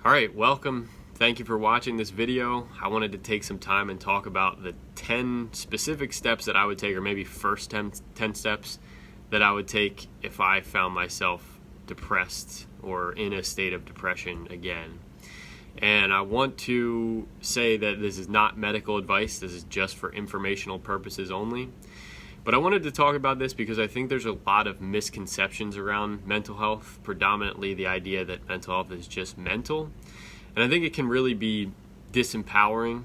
All right, welcome. Thank you for watching this video. I wanted to take some time and talk about the 10 specific steps that I would take, or maybe first 10 steps that I would take if I found myself depressed or in a state of depression again. And I want to say that this is not medical advice. This is just for informational purposes only. But I wanted to talk about this because I think there's a lot of misconceptions around mental health, predominantly the idea that mental health is just mental. And I think it can really be disempowering.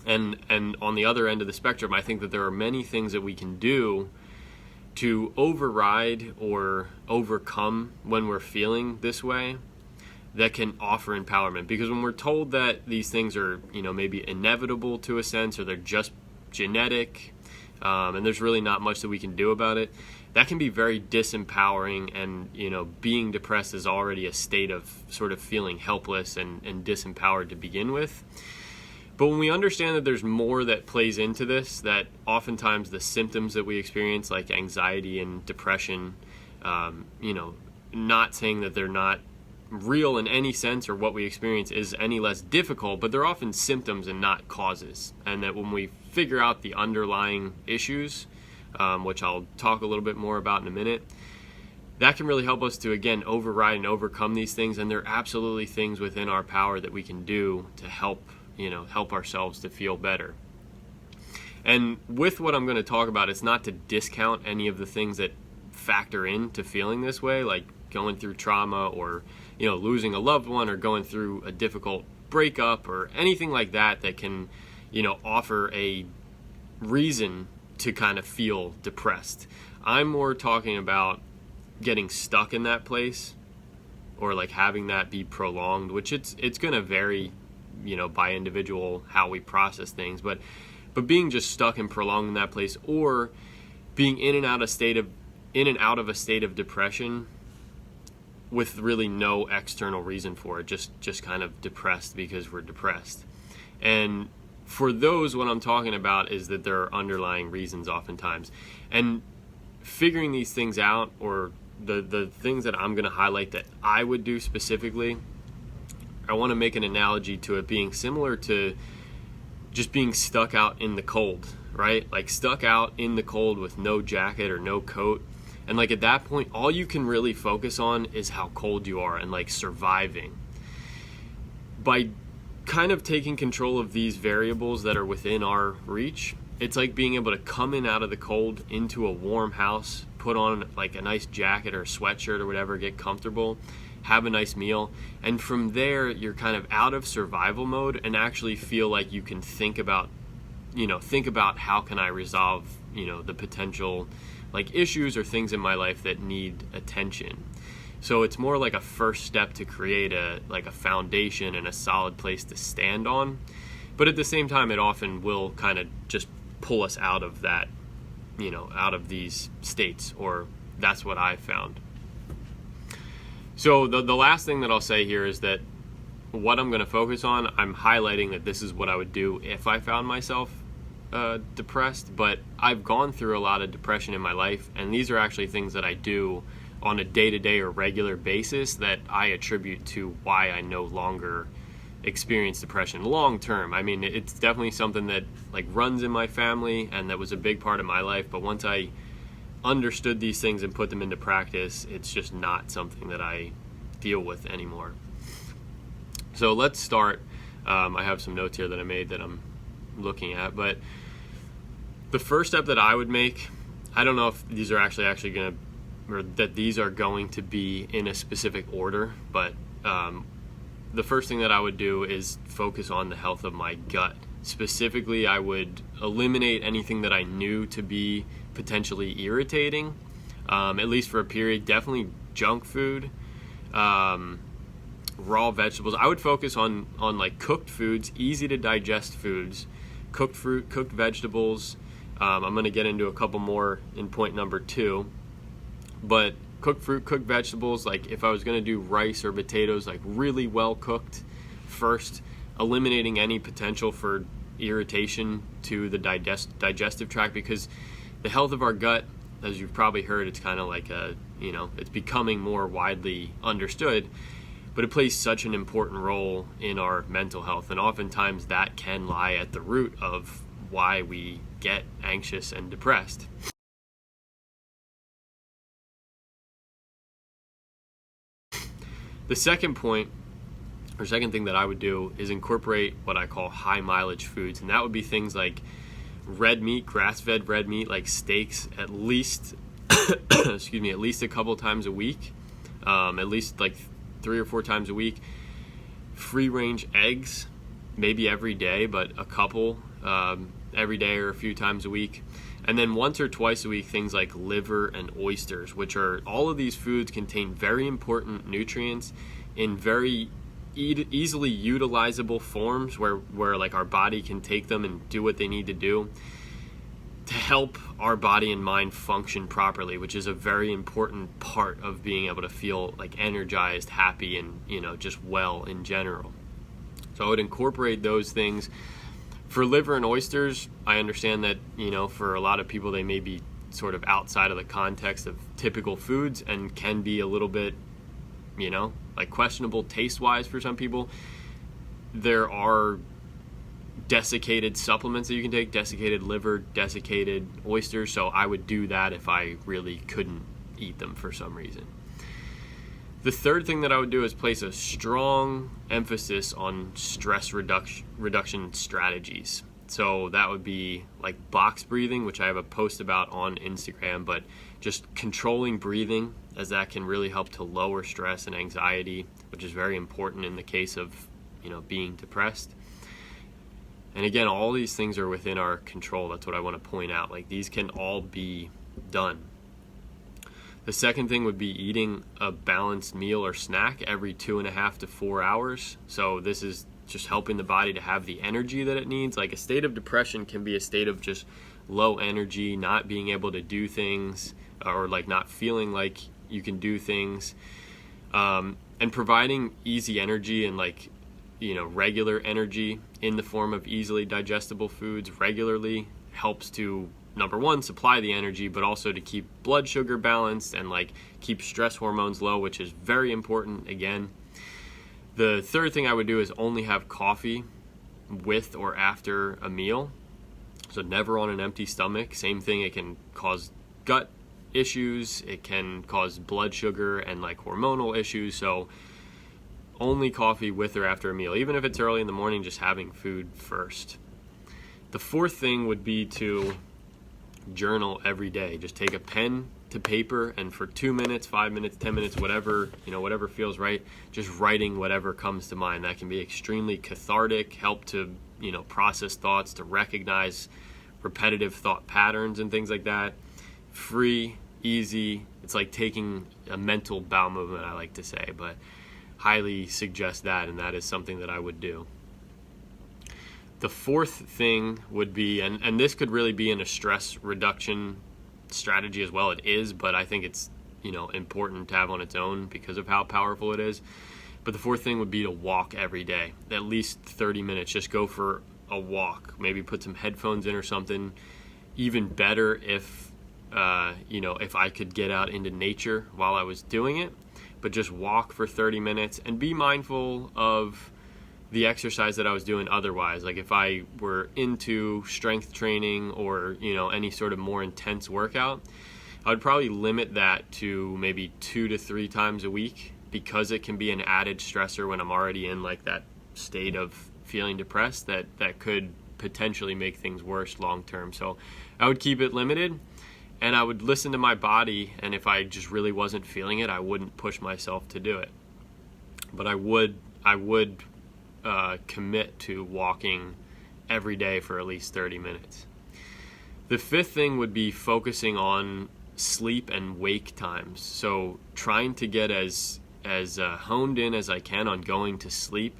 And on the other end of the spectrum, I think that there are many things that we can do to override or overcome when we're feeling this way that can offer empowerment. Because when we're told that these things are, maybe inevitable to a sense, or they're just genetic, and there's really not much that we can do about it, that can be very disempowering. And being depressed is already a state of sort of feeling helpless and disempowered to begin with. But when we understand that there's more that plays into this, that oftentimes the symptoms that we experience, like anxiety and depression, not saying that they're not real in any sense or what we experience is any less difficult, but they're often symptoms and not causes. And that when we figure out the underlying issues, which I'll talk a little bit more about in a minute, that can really help us to, again, override and overcome these things. And there are absolutely things within our power that we can do to help ourselves to feel better. And with what I'm going to talk about, it's not to discount any of the things that factor into feeling this way, like going through trauma or losing a loved one, or going through a difficult breakup, or anything like that that can offer a reason to kind of feel depressed. I'm more talking about getting stuck in that place, or like having that be prolonged, which it's going to vary by individual how we process things, but being just stuck and prolonged in that place, or being in and out of a state of depression with really no external reason for it, just kind of depressed because we're depressed. And for those, what I'm talking about is that there are underlying reasons oftentimes. And figuring these things out, or the things that I'm going to highlight that I would do specifically, I want to make an analogy to it being similar to just being stuck out in the cold, right? Like stuck out in the cold with no jacket or no coat. And like at that point, all you can really focus on is how cold you are and like surviving. By kind of taking control of these variables that are within our reach, it's like being able to come in out of the cold into a warm house, put on like a nice jacket or sweatshirt or whatever, get comfortable, have a nice meal. And from there, you're kind of out of survival mode and actually feel like you can think about how can I resolve, the potential like issues or things in my life that need attention. So it's more like a first step to create a foundation and a solid place to stand on. But at the same time, it often will kind of just pull us out of that, out of these states, or that's what I found. So the last thing that I'll say here is that what I'm going to focus on, I'm highlighting that this is what I would do if I found myself depressed, but I've gone through a lot of depression in my life, and these are actually things that I do on a day-to-day or regular basis that I attribute to why I no longer experience depression long term. I mean, it's definitely something that like runs in my family and that was a big part of my life, but once I understood these things and put them into practice, it's just not something that I deal with anymore. So let's start. I have some notes here that I made that I'm looking at, but the first step that I would make, I don't know if these are actually going to, or that these are going to be in a specific order, but the first thing that I would do is focus on the health of my gut. Specifically, I would eliminate anything that I knew to be potentially irritating, at least for a period. Definitely junk food, raw vegetables. I would focus on like cooked foods, easy to digest foods, cooked fruit, cooked vegetables. I'm going to get into a couple more in point number 2, but cooked fruit, cooked vegetables, like if I was going to do rice or potatoes, like really well cooked first, eliminating any potential for irritation to the digestive tract, because the health of our gut, as you've probably heard, it's kind of like it's becoming more widely understood. but it plays such an important role in our mental health, and oftentimes that can lie at the root of why we get anxious and depressed. The second point, or second thing that I would do, is incorporate what I call high mileage foods, and that would be things like red meat, grass-fed red meat, like steaks, at least at least a couple times a week, at least like 3 or 4 times a week. Free-range eggs, maybe every day, but a couple every day or a few times a week. And then once or twice a week, things like liver and oysters, which are, all of these foods contain very important nutrients in very easily utilizable forms where like our body can take them and do what they need to do to help our body and mind function properly, which is a very important part of being able to feel like energized, happy, and just well in general. So I would incorporate those things. For liver and oysters, I understand that for a lot of people they may be sort of outside of the context of typical foods and can be a little bit like questionable taste-wise for some people. There are desiccated supplements that you can take, desiccated liver, desiccated oysters, so I would do that if I really couldn't eat them for some reason. The third thing that I would do is place a strong emphasis on stress reduction strategies. So that would be like box breathing, which I have a post about on Instagram, but just controlling breathing, as that can really help to lower stress and anxiety, which is very important in the case of being depressed. And again, all these things are within our control. That's what I want to point out. Like, these can all be done. The second thing would be eating a balanced meal or snack every 2.5 to 4 hours. So this is just helping the body to have the energy that it needs. Like, a state of depression can be a state of just low energy, not being able to do things, or like not feeling like you can do things. And providing easy energy and regular energy in the form of easily digestible foods regularly helps to, number one, supply the energy, but also to keep blood sugar balanced and keep stress hormones low, which is very important again. The third thing I would do is only have coffee with or after a meal. So never on an empty stomach. Same thing, it can cause gut issues, it can cause blood sugar and hormonal issues. So only coffee with or after a meal, even if it's early in the morning, just having food first. The fourth thing would be to journal every day. Just take a pen to paper, and for 2 minutes, 5 minutes, 10 minutes, whatever feels right, just writing whatever comes to mind. That can be extremely cathartic, help to process thoughts, to recognize repetitive thought patterns and things like that. Free, easy. It's like taking a mental bowel movement, I like to say, but highly suggest that, and that is something that I would do. The fourth thing would be, and this could really be in a stress reduction strategy as well. It is, but I think it's important to have on its own because of how powerful it is. But the fourth thing would be to walk every day, at least 30 minutes. Just go for a walk. Maybe put some headphones in or something. Even better if if I could get out into nature while I was doing it. But just walk for 30 minutes and be mindful of the exercise that I was doing otherwise. Like if I were into strength training or, any sort of more intense workout, I would probably limit that to maybe 2 to 3 times a week, because it can be an added stressor when I'm already in that state of feeling depressed that could potentially make things worse long term. So I would keep it limited. And I would listen to my body, and if I just really wasn't feeling it, I wouldn't push myself to do it. But I would commit to walking every day for at least 30 minutes. The fifth thing would be focusing on sleep and wake times. So trying to get as honed in as I can on going to sleep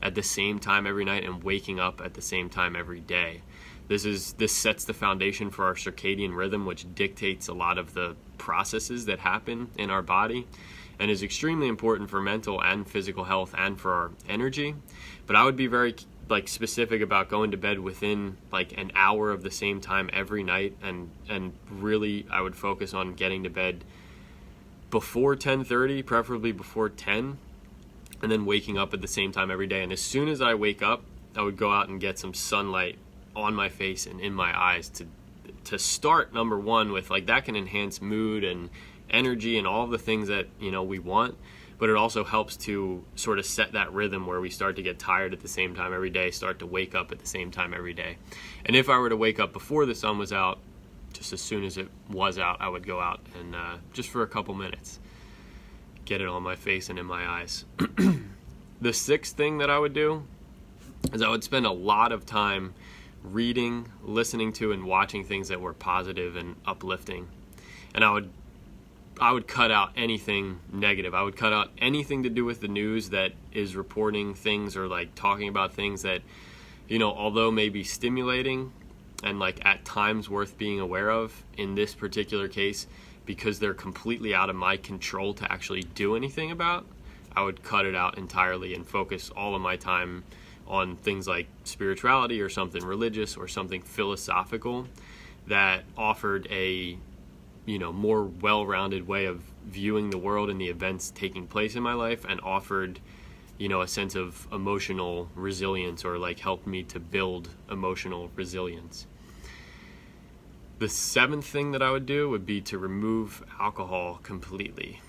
at the same time every night and waking up at the same time every day. This sets the foundation for our circadian rhythm, which dictates a lot of the processes that happen in our body and is extremely important for mental and physical health and for our energy. But I would be very specific about going to bed within an hour of the same time every night, and really I would focus on getting to bed before 10:30, preferably before 10. and then waking up at the same time every day. And as soon as I wake up, I would go out and get some sunlight on my face and in my eyes to start, number one, with like that can enhance mood and energy and all of the things that, you know, we want. But it also helps to sort of set that rhythm where we start to get tired at the same time every day, start to wake up at the same time every day. And if I were to wake up before the sun was out, just as soon as it was out, I would go out and just for a couple minutes, get it on my face and in my eyes. The sixth thing that I would do is I would spend a lot of time reading, listening to, and watching things that were positive and uplifting. And I would cut out anything negative. I would cut out anything to do with the news that is reporting things or like talking about things that, you know, although may be stimulating and like at times worth being aware of, in this particular case, because they're completely out of my control to actually do anything about, I would cut it out entirely and focus all of my time on things like spirituality or something religious or something philosophical that offered a, you know, more well-rounded way of viewing the world and the events taking place in my life, and offered, you know, a sense of emotional resilience, or like helped me to build emotional resilience. The seventh thing that I would do would be to remove alcohol completely,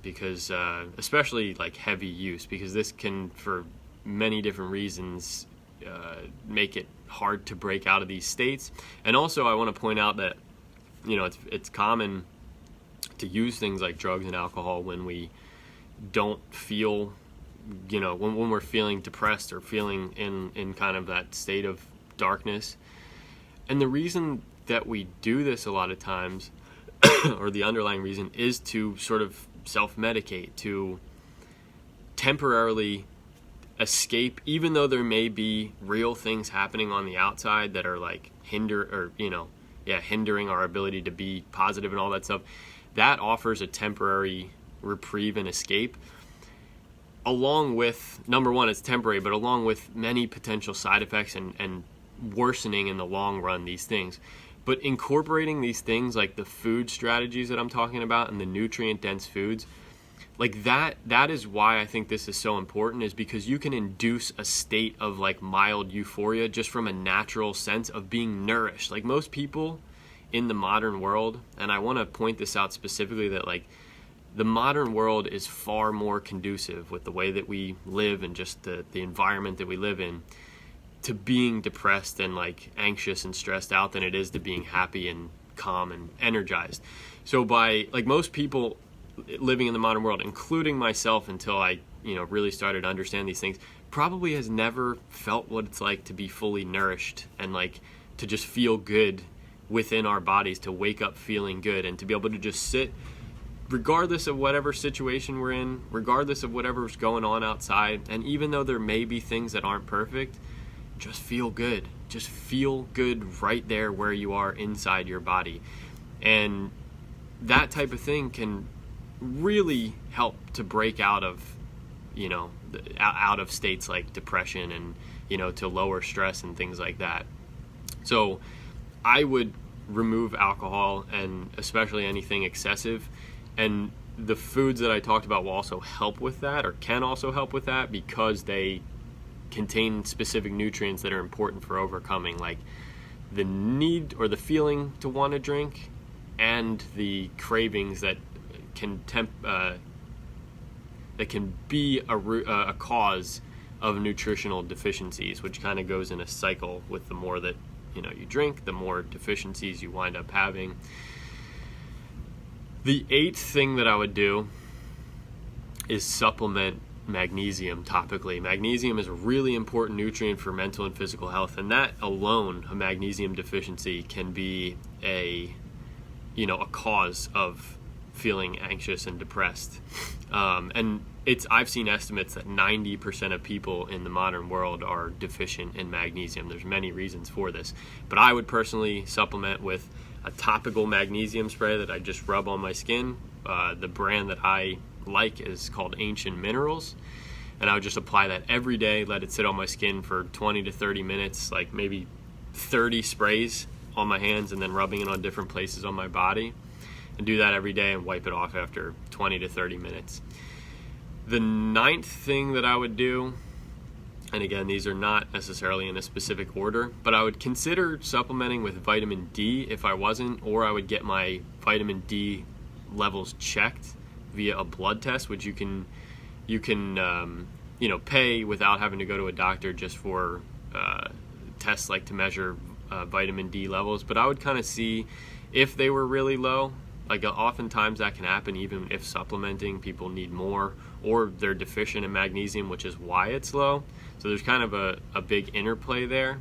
because especially like heavy use, because this can, for many different reasons, make it hard to break out of these states. And also I want to point out that, you know, it's common to use things like drugs and alcohol when we don't feel, you know, when we're feeling depressed or feeling in kind of that state of darkness. And the reason that we do this a lot of times, or the underlying reason, is to sort of self-medicate, to temporarily escape, even though there may be real things happening on the outside that are like hindering our ability to be positive and all that stuff. That offers a temporary reprieve and escape, along with, number one, it's temporary, but along with many potential side effects and worsening in the long run these things. But incorporating these things like the food strategies that I'm talking about and the nutrient dense foods, like that is why I think this is so important, is because you can induce a state of like mild euphoria just from a natural sense of being nourished. Like most people in the modern world, and I want to point this out specifically, that like the modern world is far more conducive with the way that we live and just the environment that we live in to being depressed and like anxious and stressed out than it is to being happy and calm and energized. So by like most people living in the modern world, including myself until I, you know, really started to understand these things, probably has never felt what it's like to be fully nourished and like to just feel good within our bodies, to wake up feeling good and to be able to just sit regardless of whatever situation we're in, regardless of whatever's going on outside. And even though there may be things that aren't perfect, just feel good. Just feel good right there where you are inside your body. And that type of thing can really help to break out of, you know, out of states like depression and, you know, to lower stress and things like that. So I would remove alcohol, and especially anything excessive. And the foods that I talked about will also help with that, or can also help with that, because they contain specific nutrients that are important for overcoming like the need or the feeling to want to drink, and the cravings that can be a cause of nutritional deficiencies, which kind of goes in a cycle with the more that, you know, you drink, the more deficiencies you wind up having. The eighth thing that I would do is supplement magnesium topically. Magnesium is a really important nutrient for mental and physical health, and that alone, a magnesium deficiency, can be a cause of feeling anxious and depressed. And I've seen estimates that 90% of people in the modern world are deficient in magnesium. There's many reasons for this, but I would personally supplement with a topical magnesium spray that I just rub on my skin. The brand that I like is called Ancient Minerals, and I would just apply that every day, let it sit on my skin for 20 to 30 minutes, like maybe 30 sprays on my hands, and then rubbing it on different places on my body, and do that every day and wipe it off after 20 to 30 minutes. The ninth thing that I would do, and again, these are not necessarily in a specific order, but I would consider supplementing with vitamin D if I wasn't, or I would get my vitamin D levels checked via a blood test, which you can pay without having to go to a doctor, just for tests like to measure vitamin D levels. But I would kind of see if they were really low. Like oftentimes that can happen even if supplementing, people need more, or they're deficient in magnesium, which is why it's low. So there's kind of a big interplay there.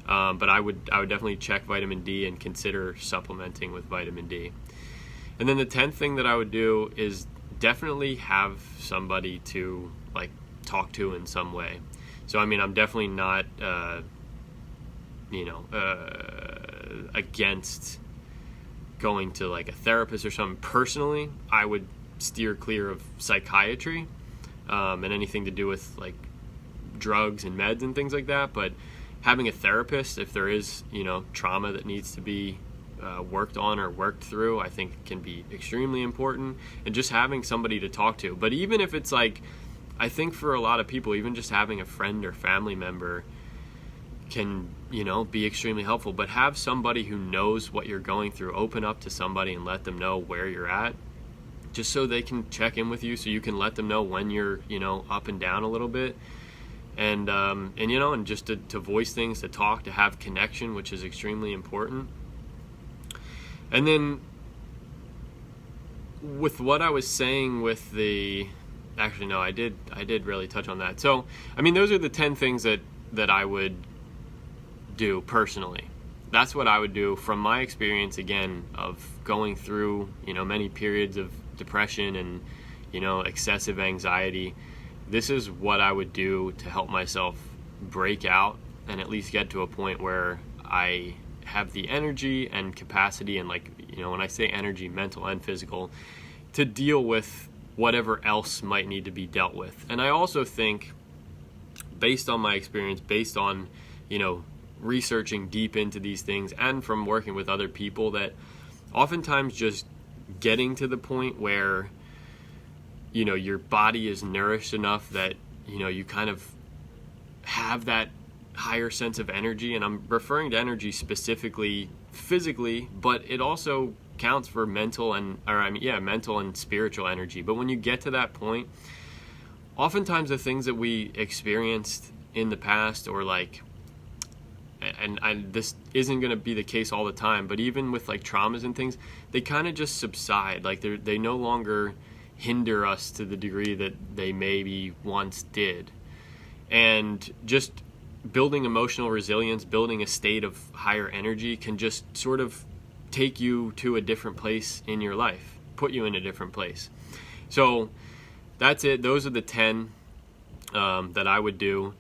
But I would definitely check vitamin D and consider supplementing with vitamin D. And then the 10th thing that I would do is definitely have somebody to like talk to in some way. So I mean, I'm definitely not against going to like a therapist or something. Personally, I would steer clear of psychiatry and anything to do with like drugs and meds and things like that. But having a therapist, if there is trauma that needs to be worked on or worked through, I think can be extremely important. And just having somebody to talk to. But even if it's like, I think for a lot of people, even just having a friend or family member can be extremely helpful. But have somebody who knows what you're going through, open up to somebody and let them know where you're at, just so they can check in with you, so you can let them know when you're up and down a little bit. And just to voice things, to talk, to have connection, which is extremely important. And then with what I was saying with I did really touch on that. So, I mean, those are the 10 things that I would do personally. That's what I would do from my experience, again, of going through, many periods of depression and, excessive anxiety. This is what I would do to help myself break out and at least get to a point where I have the energy and capacity, and when I say energy, mental and physical, to deal with whatever else might need to be dealt with. And I also think, based on my experience, based on, researching deep into these things and from working with other people, that oftentimes just getting to the point where, your body is nourished enough that, you kind of have that higher sense of energy. And I'm referring to energy specifically physically, but it also counts for mental and spiritual energy. But when you get to that point, oftentimes the things that we experienced in the past, or this isn't going to be the case all the time, but even with like traumas and things, they kind of just subside. Like they no longer hinder us to the degree that they maybe once did. And just building emotional resilience, building a state of higher energy, can just sort of take you to a different place in your life, put you in a different place. So that's it. Those are the 10 that I would do.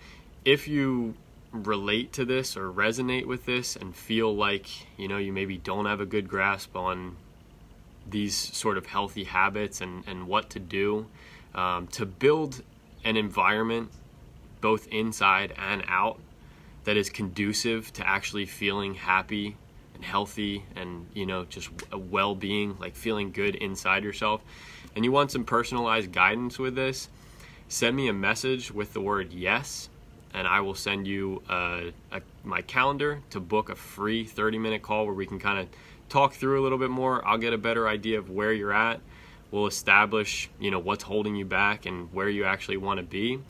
If you relate to this or resonate with this and feel like, you maybe don't have a good grasp on these sort of healthy habits and what to do to build an environment both inside and out that is conducive to actually feeling happy and healthy and, just a well-being, like feeling good inside yourself, and you want some personalized guidance with this, send me a message with the word yes, and I will send you my calendar to book a free 30-minute call where we can kind of talk through a little bit more. I'll get a better idea of where you're at. We'll establish, what's holding you back and where you actually want to be.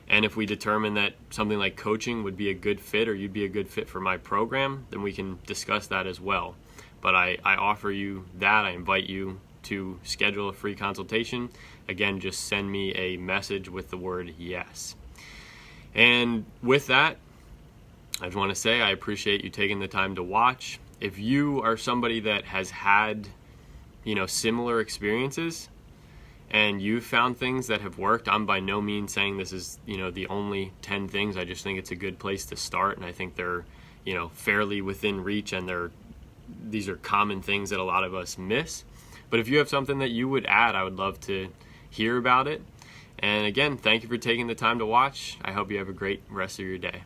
And if we determine that something like coaching would be a good fit, or you'd be a good fit for my program, then we can discuss that as well. But I offer you that. I invite you to schedule a free consultation. Again, just send me a message with the word yes. And with that, I just want to say I appreciate you taking the time to watch. If you are somebody that has had, similar experiences and you've found things that have worked, I'm by no means saying this is, the only 10 things. I just think it's a good place to start, and I think they're, fairly within reach, and these are common things that a lot of us miss. But if you have something that you would add, I would love to hear about it. And again, thank you for taking the time to watch. I hope you have a great rest of your day.